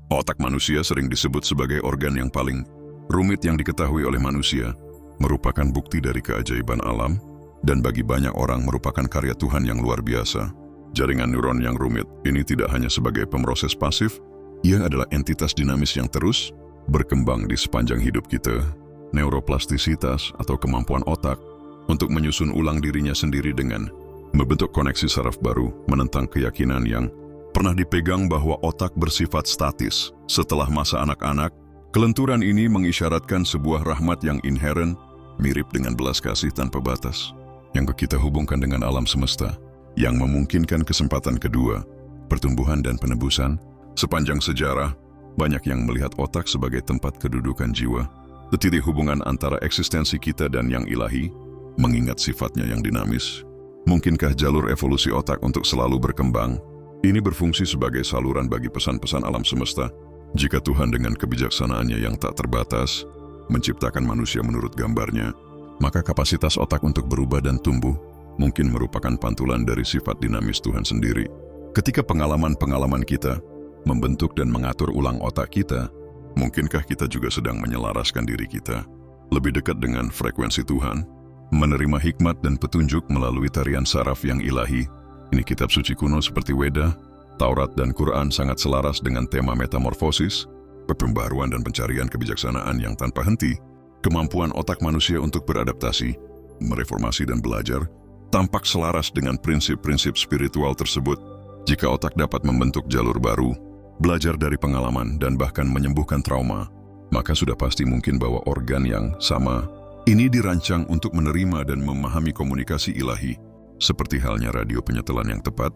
Otak manusia sering disebut sebagai organ yang paling rumit yang diketahui oleh manusia, merupakan bukti dari keajaiban alam, dan bagi banyak orang merupakan karya Tuhan yang luar biasa. Jaringan neuron yang rumit ini tidak hanya sebagai pemroses pasif, ia adalah entitas dinamis yang terus berkembang di sepanjang hidup kita. Neuroplastisitas atau kemampuan otak untuk menyusun ulang dirinya sendiri dengan membentuk koneksi saraf baru menentang keyakinan yang pernah dipegang bahwa otak bersifat statis. Setelah masa anak-anak, kelenturan ini mengisyaratkan sebuah rahmat yang inheren, mirip dengan belas kasih tanpa batas, yang kita hubungkan dengan alam semesta, yang memungkinkan kesempatan kedua, pertumbuhan dan penebusan. Sepanjang sejarah, banyak yang melihat otak sebagai tempat kedudukan jiwa, titik hubungan antara eksistensi kita dan yang ilahi, mengingat sifatnya yang dinamis. Mungkinkah jalur evolusi otak untuk selalu berkembang? Ini berfungsi sebagai saluran bagi pesan-pesan alam semesta. Jika Tuhan dengan kebijaksanaannya yang tak terbatas menciptakan manusia menurut gambarnya, maka kapasitas otak untuk berubah dan tumbuh mungkin merupakan pantulan dari sifat dinamis Tuhan sendiri. Ketika pengalaman-pengalaman kita membentuk dan mengatur ulang otak kita, mungkinkah kita juga sedang menyelaraskan diri kita lebih dekat dengan frekuensi Tuhan, menerima hikmat dan petunjuk melalui tarian saraf yang ilahi? Ini kitab suci kuno seperti Weda, Taurat, dan Quran sangat selaras dengan tema metamorfosis, pembaharuan dan pencarian kebijaksanaan yang tanpa henti. Kemampuan otak manusia untuk beradaptasi, mereformasi dan belajar tampak selaras dengan prinsip-prinsip spiritual tersebut. Jika otak dapat membentuk jalur baru, belajar dari pengalaman dan bahkan menyembuhkan trauma, maka sudah pasti mungkin bahwa organ yang sama ini dirancang untuk menerima dan memahami komunikasi ilahi. Seperti halnya radio penyetelan yang tepat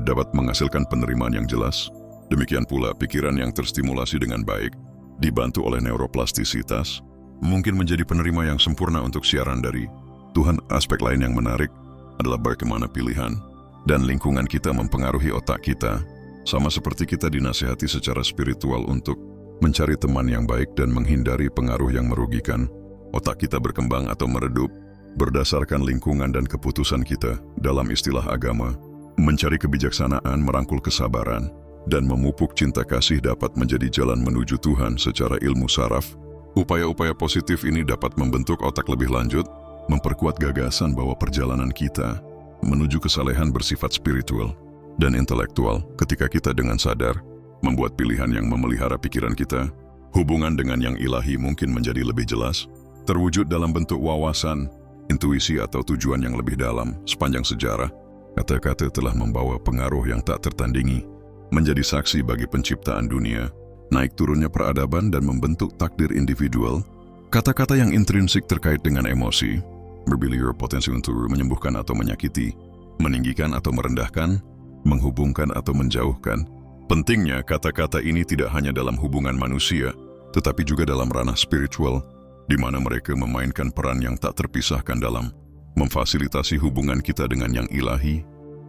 dapat menghasilkan penerimaan yang jelas, demikian pula pikiran yang terstimulasi dengan baik, dibantu oleh neuroplastisitas, mungkin menjadi penerima yang sempurna untuk siaran dari Tuhan. Aspek lain yang menarik adalah bagaimana pilihan dan lingkungan kita mempengaruhi otak kita. Sama seperti kita dinasihati secara spiritual untuk mencari teman yang baik dan menghindari pengaruh yang merugikan, otak kita berkembang atau meredup berdasarkan lingkungan dan keputusan kita. Dalam istilah agama, mencari kebijaksanaan, merangkul kesabaran, dan memupuk cinta kasih dapat menjadi jalan menuju Tuhan secara ilmu saraf. Upaya-upaya positif ini dapat membentuk otak lebih lanjut, memperkuat gagasan bahwa perjalanan kita menuju kesalehan bersifat spiritual dan intelektual. Ketika kita dengan sadar membuat pilihan yang memelihara pikiran kita, hubungan dengan yang ilahi mungkin menjadi lebih jelas, terwujud dalam bentuk wawasan, intuisi atau tujuan yang lebih dalam. Sepanjang sejarah, kata-kata telah membawa pengaruh yang tak tertandingi, menjadi saksi bagi penciptaan dunia, naik turunnya peradaban dan membentuk takdir individual. Kata-kata yang intrinsik terkait dengan emosi, berpotensi untuk menyembuhkan atau menyakiti, meninggikan atau merendahkan, menghubungkan atau menjauhkan. Pentingnya kata-kata ini tidak hanya dalam hubungan manusia, tetapi juga dalam ranah spiritual, di mana mereka memainkan peran yang tak terpisahkan dalam memfasilitasi hubungan kita dengan yang ilahi.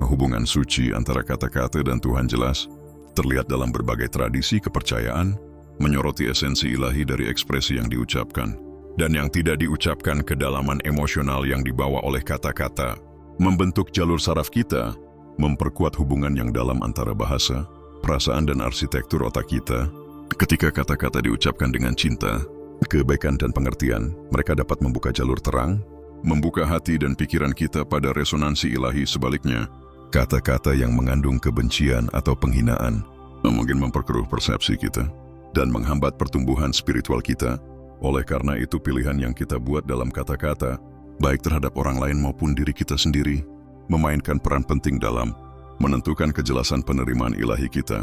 Hubungan suci antara kata-kata dan Tuhan jelas terlihat dalam berbagai tradisi kepercayaan, menyoroti esensi ilahi dari ekspresi yang diucapkan dan yang tidak diucapkan, kedalaman emosional yang dibawa oleh kata-kata, membentuk jalur saraf kita, memperkuat hubungan yang dalam antara bahasa, perasaan dan arsitektur otak kita. Ketika kata-kata diucapkan dengan cinta, kebaikan dan pengertian, mereka dapat membuka jalur terang, membuka hati dan pikiran kita pada resonansi ilahi. Sebaliknya, kata-kata yang mengandung kebencian atau penghinaan mungkin memperkeruh persepsi kita dan menghambat pertumbuhan spiritual kita. Oleh karena itu, pilihan yang kita buat dalam kata-kata, baik terhadap orang lain maupun diri kita sendiri, memainkan peran penting dalam menentukan kejelasan penerimaan ilahi kita.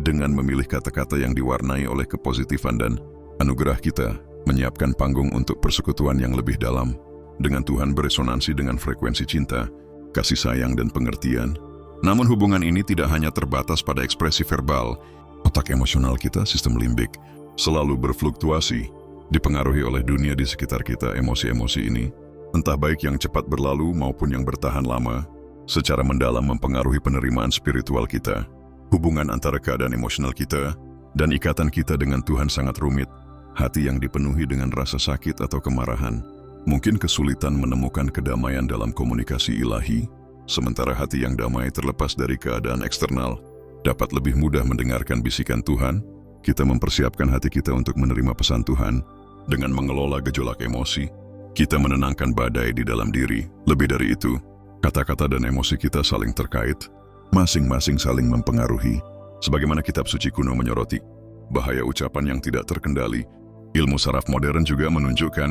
Dengan memilih kata-kata yang diwarnai oleh kepositifan dan anugerah, kita menyiapkan panggung untuk persekutuan yang lebih dalam dengan Tuhan, beresonansi dengan frekuensi cinta, kasih sayang dan pengertian. Namun hubungan ini tidak hanya terbatas pada ekspresi verbal. Otak emosional kita, sistem limbik, selalu berfluktuasi, dipengaruhi oleh dunia di sekitar kita. Emosi-emosi ini, entah baik yang cepat berlalu maupun yang bertahan lama, secara mendalam mempengaruhi penerimaan spiritual kita. Hubungan antara keadaan emosional kita dan ikatan kita dengan Tuhan sangat rumit. Hati yang dipenuhi dengan rasa sakit atau kemarahan mungkin kesulitan menemukan kedamaian dalam komunikasi ilahi, sementara hati yang damai terlepas dari keadaan eksternal dapat lebih mudah mendengarkan bisikan Tuhan kita mempersiapkan hati kita untuk menerima pesan Tuhan. Dengan mengelola gejolak emosi, kita menenangkan badai di dalam diri. Lebih dari itu, kata-kata dan emosi kita saling terkait, masing-masing saling mempengaruhi. Sebagaimana kitab suci kuno menyoroti bahaya ucapan yang tidak terkendali, ilmu saraf modern juga menunjukkan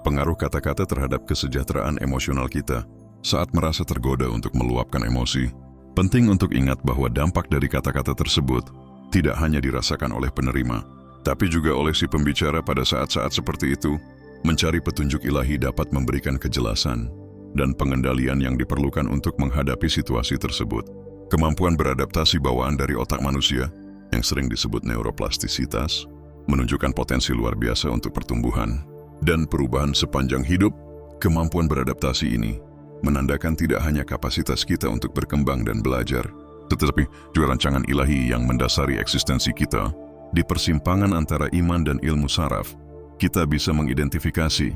pengaruh kata-kata terhadap kesejahteraan emosional kita saat merasa tergoda untuk meluapkan emosi. Penting untuk ingat bahwa dampak dari kata-kata tersebut tidak hanya dirasakan oleh penerima, tapi juga oleh si pembicara pada saat-saat seperti itu. Mencari petunjuk ilahi dapat memberikan kejelasan dan pengendalian yang diperlukan untuk menghadapi situasi tersebut. Kemampuan beradaptasi bawaan dari otak manusia, yang sering disebut neuroplastisitas, menunjukkan potensi luar biasa untuk pertumbuhan dan perubahan sepanjang hidup. Kemampuan beradaptasi ini menandakan tidak hanya kapasitas kita untuk berkembang dan belajar, tetapi juga rancangan ilahi yang mendasari eksistensi kita. Di persimpangan antara iman dan ilmu saraf, kita bisa mengidentifikasi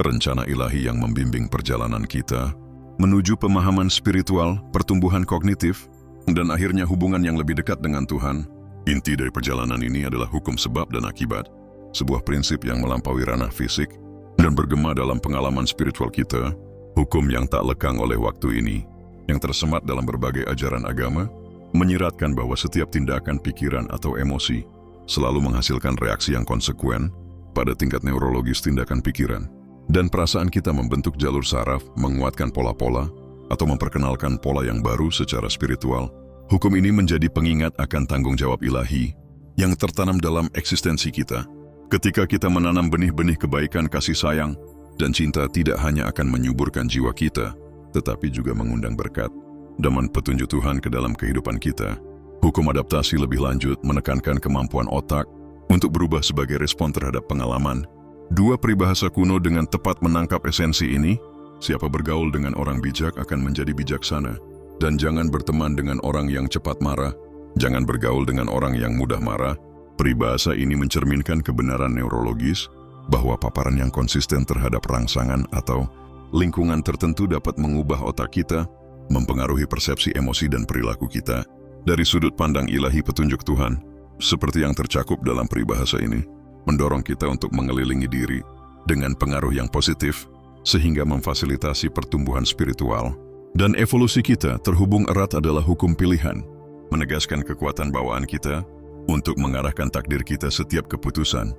rencana ilahi yang membimbing perjalanan kita menuju pemahaman spiritual, pertumbuhan kognitif, dan akhirnya hubungan yang lebih dekat dengan Tuhan. Inti dari perjalanan ini adalah hukum sebab dan akibat, sebuah prinsip yang melampaui ranah fisik dan bergema dalam pengalaman spiritual kita. Hukum yang tak lekang oleh waktu ini, yang tersemat dalam berbagai ajaran agama, menyiratkan bahwa setiap tindakan pikiran atau emosi selalu menghasilkan reaksi yang konsekuen pada tingkat neurologis. Tindakan pikiran dan perasaan kita membentuk jalur saraf, menguatkan pola-pola, atau memperkenalkan pola yang baru secara spiritual. Hukum ini menjadi pengingat akan tanggung jawab ilahi yang tertanam dalam eksistensi kita. Ketika kita menanam benih-benih kebaikan, kasih sayang, dan cinta, tidak hanya akan menyuburkan jiwa kita, tetapi juga mengundang berkat dan petunjuk Tuhan ke dalam kehidupan kita. Hukum adaptasi lebih lanjut menekankan kemampuan otak untuk berubah sebagai respon terhadap pengalaman. Dua peribahasa kuno dengan tepat menangkap esensi ini. Siapa bergaul dengan orang bijak akan menjadi bijaksana, dan jangan berteman dengan orang yang cepat marah. Jangan bergaul dengan orang yang mudah marah. Peribahasa ini mencerminkan kebenaran neurologis bahwa paparan yang konsisten terhadap rangsangan atau lingkungan tertentu dapat mengubah otak kita, mempengaruhi persepsi emosi dan perilaku kita. Dari sudut pandang ilahi, petunjuk Tuhan, seperti yang tercakup dalam peribahasa ini, mendorong kita untuk mengelilingi diri dengan pengaruh yang positif, sehingga memfasilitasi pertumbuhan spiritual. Dan evolusi kita terhubung erat adalah hukum pilihan, menegaskan kekuatan bawaan kita untuk mengarahkan takdir kita. Setiap keputusan,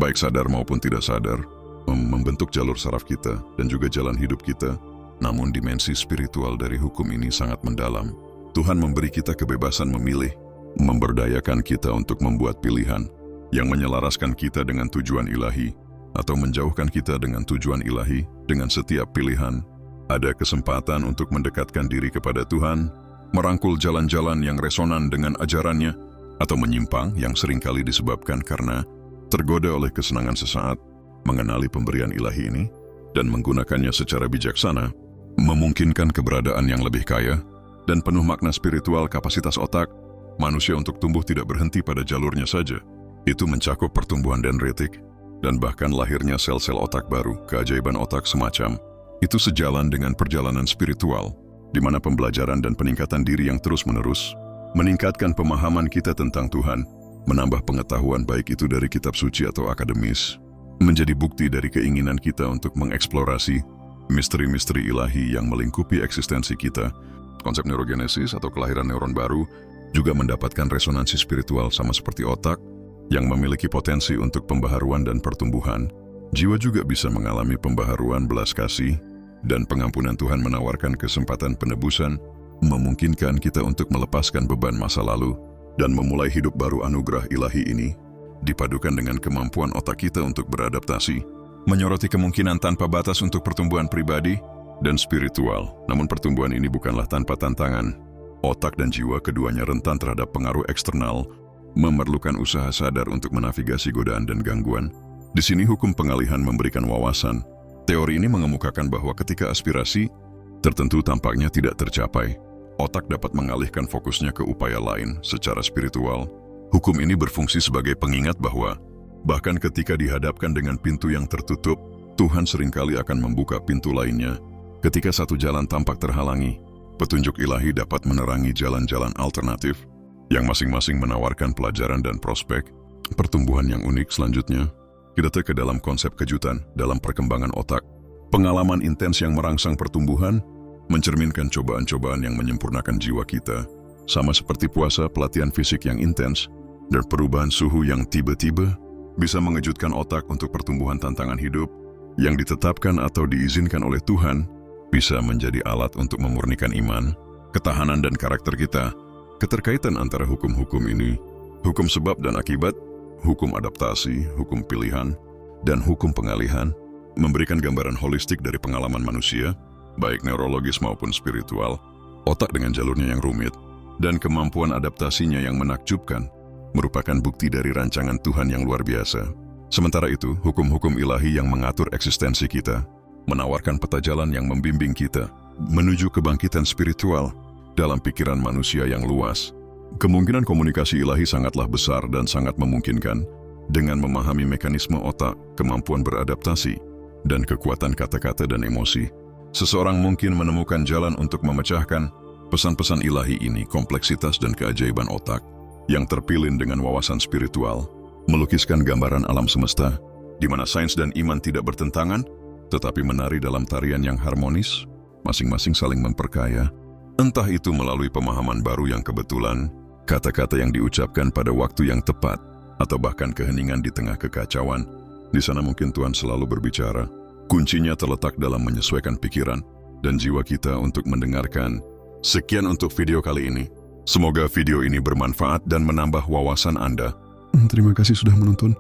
baik sadar maupun tidak sadar, membentuk jalur saraf kita dan juga jalan hidup kita. Namun dimensi spiritual dari hukum ini sangat mendalam. Tuhan memberi kita kebebasan memilih, memberdayakan kita untuk membuat pilihan yang menyelaraskan kita dengan tujuan ilahi atau menjauhkan kita dengan tujuan ilahi. Dengan setiap pilihan, ada kesempatan untuk mendekatkan diri kepada Tuhan, merangkul jalan-jalan yang resonan dengan ajarannya, atau menyimpang yang seringkali disebabkan karena tergoda oleh kesenangan sesaat. Mengenali pemberian ilahi ini dan menggunakannya secara bijaksana memungkinkan keberadaan yang lebih kaya dan penuh makna spiritual. Kapasitas otak manusia untuk tumbuh tidak berhenti pada jalurnya saja. Itu mencakup pertumbuhan dendritik dan bahkan lahirnya sel-sel otak baru. Keajaiban otak semacam itu sejalan dengan perjalanan spiritual, di mana pembelajaran dan peningkatan diri yang terus-menerus meningkatkan pemahaman kita tentang Tuhan, menambah pengetahuan baik itu dari kitab suci atau akademis, menjadi bukti dari keinginan kita untuk mengeksplorasi misteri-misteri ilahi yang melingkupi eksistensi kita. Konsep neurogenesis atau kelahiran neuron baru juga mendapatkan resonansi spiritual sama seperti otak yang memiliki potensi untuk pembaharuan dan pertumbuhan. Jiwa juga bisa mengalami pembaharuan. Belas kasih dan pengampunan Tuhan menawarkan kesempatan penebusan, memungkinkan kita untuk melepaskan beban masa lalu dan memulai hidup baru. Anugerah ilahi ini dipadukan dengan kemampuan otak kita untuk beradaptasi, menyoroti kemungkinan tanpa batas untuk pertumbuhan pribadi dan spiritual. Namun pertumbuhan ini bukanlah tanpa tantangan. Otak dan jiwa keduanya rentan terhadap pengaruh eksternal, memerlukan usaha sadar untuk menavigasi godaan dan gangguan. Di sini hukum pengalihan memberikan wawasan. Teori ini mengemukakan bahwa ketika aspirasi tertentu tampaknya tidak tercapai, otak dapat mengalihkan fokusnya ke upaya lain secara spiritual. Hukum ini berfungsi sebagai pengingat bahwa bahkan ketika dihadapkan dengan pintu yang tertutup, Tuhan seringkali akan membuka pintu lainnya. Ketika satu jalan tampak terhalangi, petunjuk ilahi dapat menerangi jalan-jalan alternatif yang masing-masing menawarkan pelajaran dan prospek. Pertumbuhan yang unik selanjutnya, kita ke dalam konsep kejutan dalam perkembangan otak. Pengalaman intens yang merangsang pertumbuhan mencerminkan cobaan-cobaan yang menyempurnakan jiwa kita. Sama seperti puasa, pelatihan fisik yang intens, dan perubahan suhu yang tiba-tiba bisa mengejutkan otak untuk pertumbuhan tantangan hidup yang ditetapkan atau diizinkan oleh Tuhan, bisa menjadi alat untuk memurnikan iman, ketahanan dan karakter kita. Keterkaitan antara hukum-hukum ini, hukum sebab dan akibat, hukum adaptasi, hukum pilihan, dan hukum pengalihan, memberikan gambaran holistik dari pengalaman manusia, baik neurologis maupun spiritual, otak dengan jalurnya yang rumit, dan kemampuan adaptasinya yang menakjubkan, merupakan bukti dari rancangan Tuhan yang luar biasa. Sementara itu, hukum-hukum ilahi yang mengatur eksistensi kita, menawarkan peta jalan yang membimbing kita menuju kebangkitan spiritual dalam pikiran manusia yang luas. Kemungkinan komunikasi ilahi sangatlah besar dan sangat memungkinkan dengan memahami mekanisme otak, kemampuan beradaptasi, dan kekuatan kata-kata dan emosi. Seseorang mungkin menemukan jalan untuk memecahkan pesan-pesan ilahi ini, kompleksitas dan keajaiban otak yang terpilih dengan wawasan spiritual, melukiskan gambaran alam semesta, di mana sains dan iman tidak bertentangan, tetapi menari dalam tarian yang harmonis, masing-masing saling memperkaya. Entah itu melalui pemahaman baru yang kebetulan, kata-kata yang diucapkan pada waktu yang tepat, atau bahkan keheningan di tengah kekacauan. Di sana mungkin Tuhan selalu berbicara. Kuncinya terletak dalam menyesuaikan pikiran dan jiwa kita untuk mendengarkan. Sekian untuk video kali ini. Semoga video ini bermanfaat dan menambah wawasan Anda. Terima kasih sudah menonton.